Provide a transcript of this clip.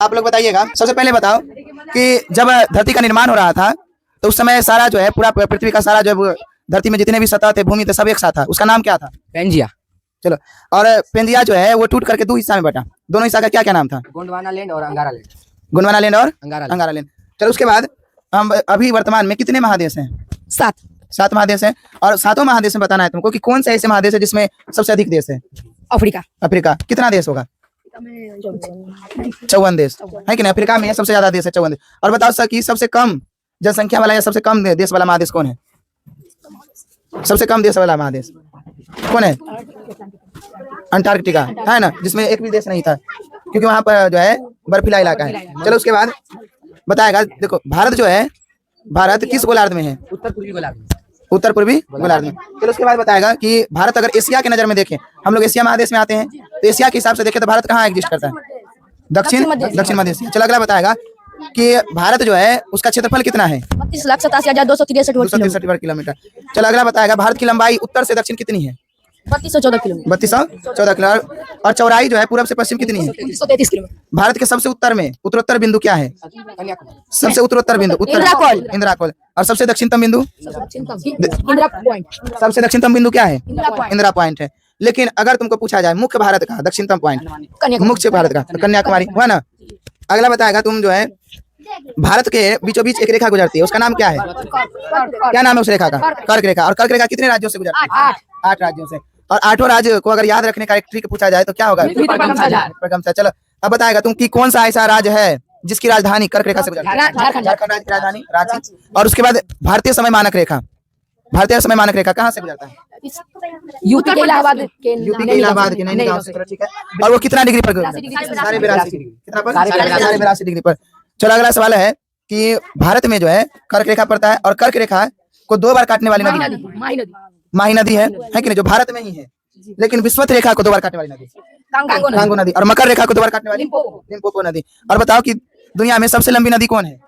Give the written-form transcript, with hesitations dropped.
आप लोग बताइएगा, सबसे पहले बताओ कि जब धरती का निर्माण हो रहा था तो उस समय सारा जो है पूरा पृथ्वी का सारा जो धरती में जितने भी सतह थे, भूमि थे, सब एक साथ था, उसका नाम क्या था? पेंजिया। चलो, और पेंजिया जो है वो टूट करके दो हिस्सा में बटा, दोनों हिस्सा का क्या क्या नाम था? गोंडवाना लैंड और अंगारा लैंड। गोंडवाना लैंड और अंगारा लैंड। चलो, उसके बाद हम अभी वर्तमान में कितने महादेश हैं? 7 महादेश हैं। और 7 महादेश में बताना है तुमको कि कौन सा ऐसे महादेश है जिसमें सबसे अधिक देश है? अफ्रीका। कितना देश होगा? 54 देश है कि नहीं? अफ्रीका में सबसे ज्यादा देश है, 54 देश। और बताओ सर कि सबसे कम जनसंख्या वाला या सबसे कम देश वाला महादेश कौन है? सबसे कम देश वाला महादेश कौन है? अंटार्कटिका है ना, जिसमें एक भी देश नहीं था, क्योंकि वहां पर जो है बर्फीला इलाका है। चलो, उसके बाद बताएगा, देखो भारत जो है, भारत किस गोलार्ध में है? उत्तर पूर्वी गोलार्ध में। चलो, उसके बाद बताएगा कि भारत अगर एशिया के नजर में देखें, हम लोग एशिया महादेश में आते हैं, तो एशिया के हिसाब से देखें तो भारत कहाँ एग्जिस्ट करता है? दक्षिण मध्य एशिया। चलो, अगला बताएगा कि भारत जो है उसका क्षेत्रफल कितना है? 32,87,263 वर्ग किलोमीटर। चलो, अगला बताएगा भारत की लंबाई उत्तर से दक्षिण कितनी है? 3214 किलोमीटर। 3214 किलोमीटर। और चौड़ाई जो है पूरब से पश्चिम कितनी है? 333 किलोमीटर। भारत के सबसे उत्तर में उत्तरोत्तर बिंदु क्या है? सबसे उत्तरोत्तर बिंदु इंदिरा कोल। और सबसे दक्षिणतम बिंदु? सबसे दक्षिणतम बिंदु क्या है? इंदिरा पॉइंट है। लेकिन अगर तुमको पूछा जाए मुख्य भारत का दक्षिणतम पॉइंट, मुख्य भारत का, तो कन्याकुमारी हुआ ना। अगला बताएगा, तुम जो है भारत के बीचों बीच एक रेखा गुजरती है, उसका नाम क्या है? क्या नाम है उस रेखा का? कर्क रेखा। और कर्क रेखा कितने राज्यों से गुजरती है? 8 राज्यों से। और 8 राज्य को अगर याद रखने का एक ट्रिक पूछा जाए तो क्या होगा? प्रगमसा। चलो, अब बताएगा तुम कि कौन सा ऐसा राज्य है जिसकी राजधानी कर्क रेखा से गुजरती है? झारखंड राज्य की राजधानी रांची। और उसके बाद भारतीय समय मानक रेखा कहाँ से गुजरता है? यूपी के इलाहाबाद के नैनी गांव से। ठीक है। और वो कितना डिग्री पर? 82.5 डिग्री। कितना पर? 82.5 डिग्री पर। चलो, अगला सवाल है कि भारत में जो है कर्क रेखा पड़ता है, और कर्क रेखा को 2 बार काटने वाली नदी माही नदी है कि नहीं, जो भारत में ही है। लेकिन विषुवत रेखा को 2 बार काटने वाली नदी कांगो नदी। और मकर रेखा को 2 बार काटने वाली लिम्पोपो नदी। और बताओ कि दुनिया में सबसे लंबी नदी कौन है?